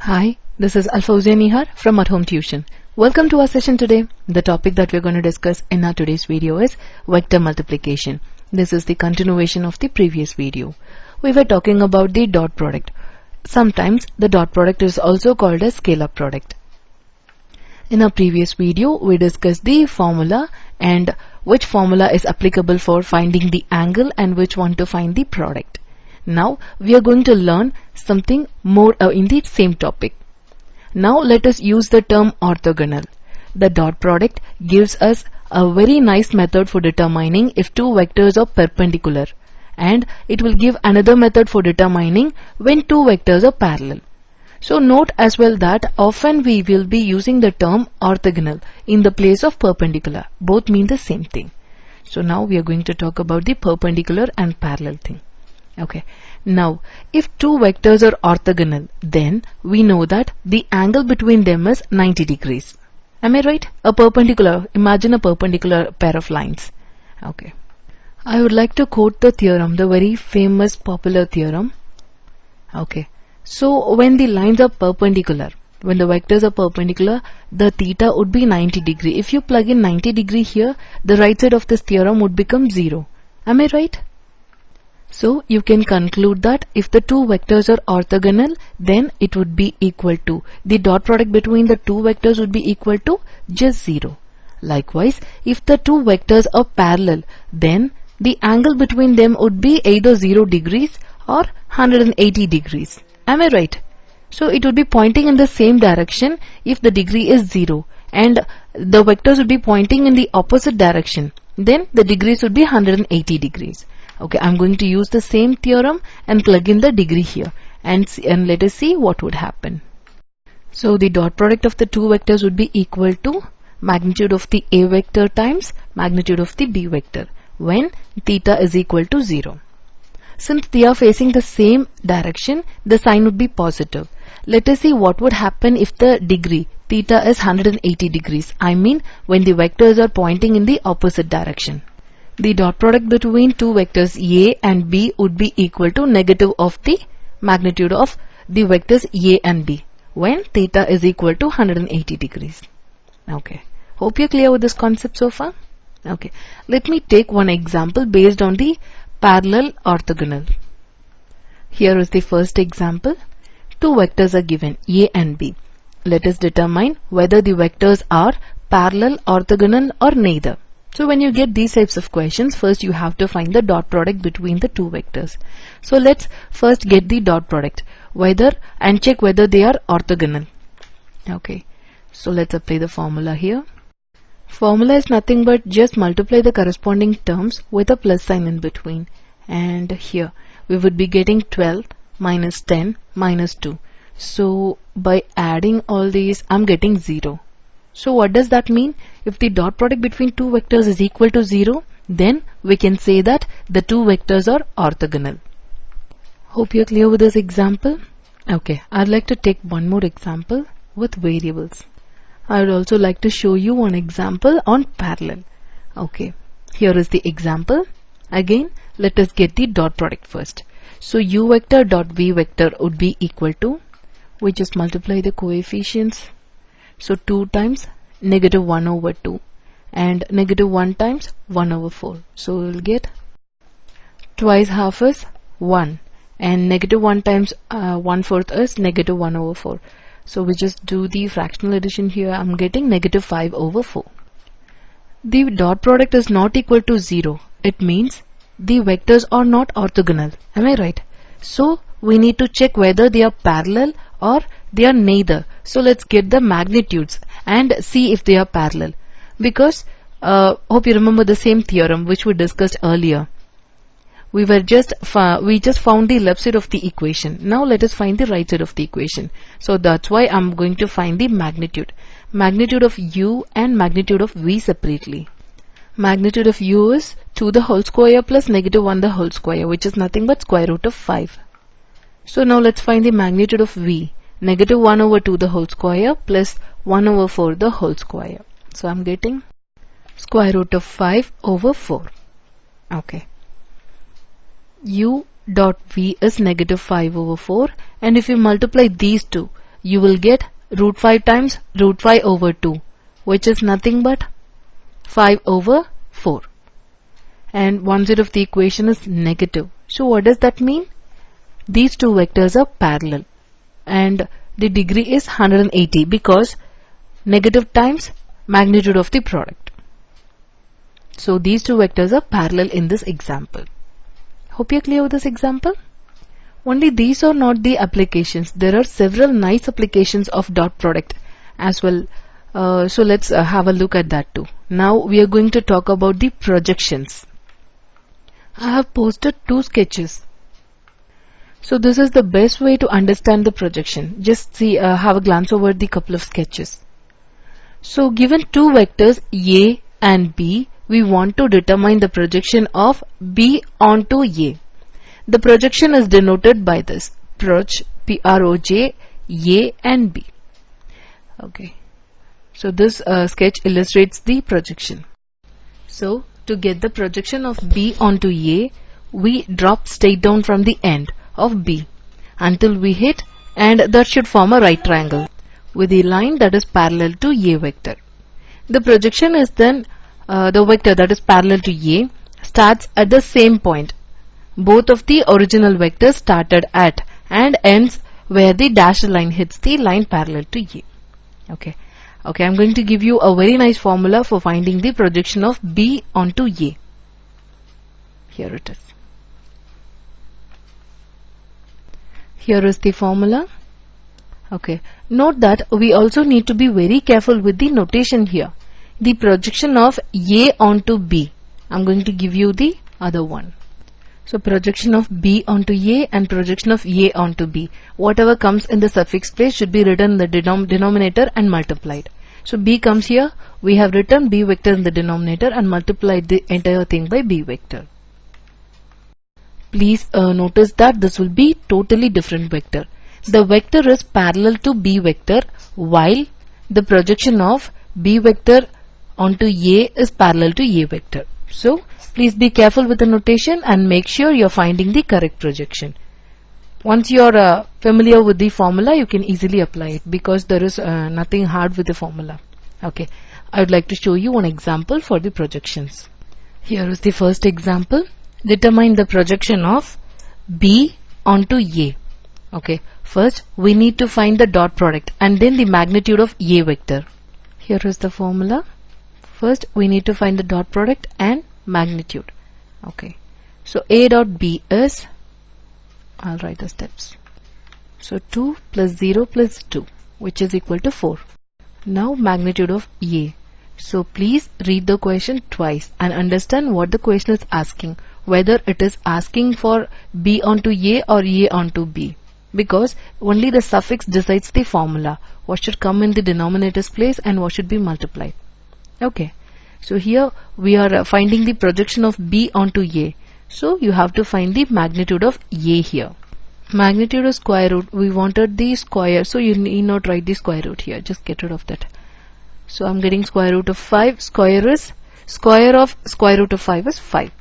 Hi, this is Alfawzia Nihar from At Home Tuition. Welcome to our session today. The topic that we're going to discuss in our today's video is vector multiplication. This is the continuation of the previous video. We were talking about the dot product. Sometimes the dot product is also called a scalar product. In our previous video, we discussed the formula and which formula is applicable for finding the angle and which one to find the product. Now we are going to learn something more in the same topic. Now let us use the term orthogonal. The dot product gives us a very nice method for determining if two vectors are perpendicular, and it will give another method for determining when two vectors are parallel. So note as well that often we will be using the term orthogonal in the place of perpendicular. Both mean the same thing. So now we are going to talk about the perpendicular and parallel thing. Okay, now if two vectors are orthogonal, then we know that the angle between them is 90 degrees. Am I right? A perpendicular, imagine a perpendicular pair of lines. Okay, I would like to quote the theorem, the very famous popular theorem. Okay, so when the lines are perpendicular, when the vectors are perpendicular, the theta would be 90 degree. If you plug in 90 degree here, the right side of this theorem would become 0. Am I right? So you can conclude that if the two vectors are orthogonal, then it would be equal to, the dot product between the two vectors would be equal to just 0. Likewise, if the two vectors are parallel, then the angle between them would be either 0 degrees or 180 degrees. Am I right? So it would be pointing in the same direction if the degree is 0, and the vectors would be pointing in the opposite direction. Then the degrees would be 180 degrees. Okay, I'm going to use the same theorem and plug in the degree here and let us see what would happen. So the dot product of the two vectors would be equal to magnitude of the A vector times magnitude of the B vector when theta is equal to 0. Since they are facing the same direction, the sign would be positive. Let us see what would happen if the degree theta is 180 degrees. I mean when the vectors are pointing in the opposite direction. The dot product between two vectors A and B would be equal to negative of the magnitude of the vectors A and B when theta is equal to 180 degrees. Okay, hope you're clear with this concept so far. Okay, let me take one example based on the parallel orthogonal. Here is the first example. Two vectors are given, A and B. Let us determine whether the vectors are parallel, orthogonal or neither. So when you get these types of questions, first you have to find the dot product between the two vectors. So let's first get the dot product and check whether they are orthogonal. Okay, so let's apply the formula here. Formula is nothing but just multiply the corresponding terms with a plus sign in between. And here we would be getting 12 minus 10 minus 2. So by adding all these, I'm getting 0. So what does that mean? If the dot product between two vectors is equal to 0, then we can say that the two vectors are orthogonal. Hope you're clear with this example. Okay, I'd like to take one more example with variables. I would also like to show you one example on parallel. Okay, here is the example. Again, let us get the dot product first. So u vector dot v vector would be equal to, we just multiply the coefficients. So 2 times negative 1 over 2 and negative 1 times 1 over 4. So we will get twice half is 1 and negative 1 times 1/4 is negative 1 over 4. So we just do the fractional addition here. I'm getting negative 5 over 4. The dot product is not equal to 0. It means the vectors are not orthogonal. Am I right? So we need to check whether they are parallel or they are neither. So let's get the magnitudes and see if they are parallel. Because hope you remember the same theorem which we discussed earlier. We just found the left side of the equation. Now let us find the right side of the equation. So that's why I'm going to find the magnitude. Magnitude of u and magnitude of v separately. Magnitude of u is 2 the whole square plus negative 1 the whole square, which is nothing but square root of 5. So now let's find the magnitude of v. Negative 1 over 2 the whole square plus 1 over 4 the whole square. So I'm getting square root of 5 over 4. Okay. U dot v is negative 5 over 4, and if you multiply these two, you will get root 5 times root 5 over 2, which is nothing but 5 over 4. And one side of the equation is negative. So what does that mean? These two vectors are parallel and the degree is 180 because negative times magnitude of the product. So these two vectors are parallel in this example. Hope you're clear with this example. Only these are not the applications. There are several nice applications of dot product as well. So let's have a look at that too. Now we are going to talk about the projections. I have posted 2 sketches. So this is the best way to understand the projection. Just see, have a glance over the couple of sketches. So given 2 vectors A and B, we want to determine the projection of B onto A. The projection is denoted by this P-R-O-J, A and B. Okay. So this sketch illustrates the projection. So to get the projection of B onto A, we drop straight down from the end of B until we hit, and that should form a right triangle with a line that is parallel to A vector. The projection is then the vector that is parallel to A starts at the same point. Both of the original vectors started at and ends where the dashed line hits the line parallel to A. Okay. Okay, I'm going to give you a very nice formula for finding the projection of B onto A. Here it is. Here is the formula. Okay, note that we also need to be very careful with the notation here. The projection of A onto B. I'm going to give you the other one. So projection of B onto A and projection of A onto B. Whatever comes in the suffix place should be written in the denominator and multiplied. So B comes here, we have written B vector in the denominator and multiplied the entire thing by B vector. Please notice that this will be totally different vector. The vector is parallel to B vector while the projection of B vector onto A is parallel to A vector. So please be careful with the notation and make sure you're finding the correct projection. Once you're familiar with the formula, you can easily apply it because there is nothing hard with the formula. Okay, I would like to show you one example for the projections. Here is the first example. Determine the projection of B onto A. Okay, first we need to find the dot product and then the magnitude of A vector. Here is the formula. First we need to find the dot product and magnitude. Okay, so A dot B is, I'll write the steps. So 2 plus 0 plus 2, which is equal to 4. Now magnitude of A. So please read the question twice and understand what the question is asking, whether it is asking for B onto A or A onto B, because only the suffix decides the formula, what should come in the denominator's place and what should be multiplied. Okay, so here we are finding the projection of B onto A. So you have to find the magnitude of A here. Magnitude of square root, we wanted the square, so you need not write the square root here, just get rid of that. So I'm getting square root of 5, square of square root of 5 is 5.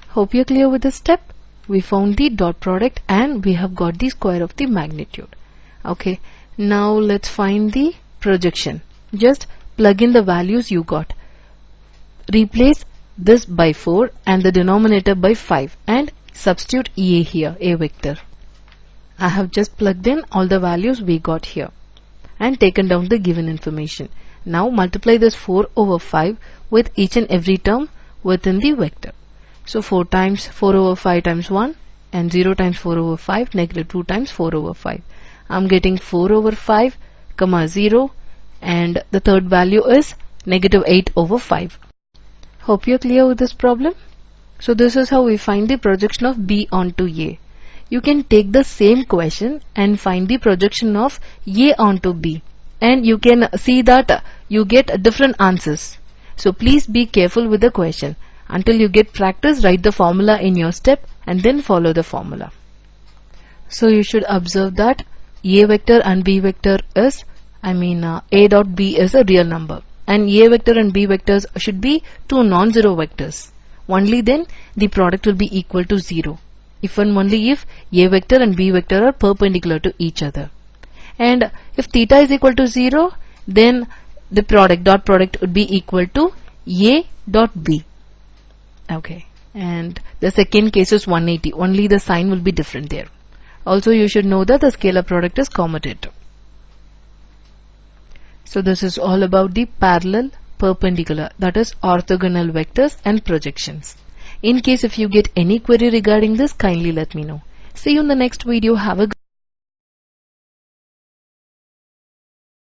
Hope you're clear with this step. We found the dot product and we have got the square of the magnitude. Okay, now let's find the projection. Just plug in the values you got. Replace this by 4 and the denominator by 5 and substitute A here, A vector. I have just plugged in all the values we got here and taken down the given information. Now multiply this 4 over 5 with each and every term within the vector. So 4 times 4 over 5 times 1 and 0 times 4 over 5, negative 2 times 4 over 5. I'm getting 4 over 5, comma 0, and the third value is negative 8 over 5. Hope you're clear with this problem. So this is how we find the projection of B onto A. You can take the same question and find the projection of A onto B, and you can see that you get different answers. So please be careful with the question. Until you get practice, write the formula in your step and then follow the formula. So you should observe that A vector and B vector is, A dot B is a real number, and A vector and B vectors should be two non-zero vectors. Only then the product will be equal to 0. If and only if A vector and B vector are perpendicular to each other. And if theta is equal to 0, then the dot product would be equal to A dot B. Okay, and the second case is 180, only the sign will be different there. Also you should know that the scalar product is commutative. So this is all about the parallel, perpendicular, that is orthogonal vectors and projections. In case if you get any query regarding this, kindly let me know. See you in the next video. Have a good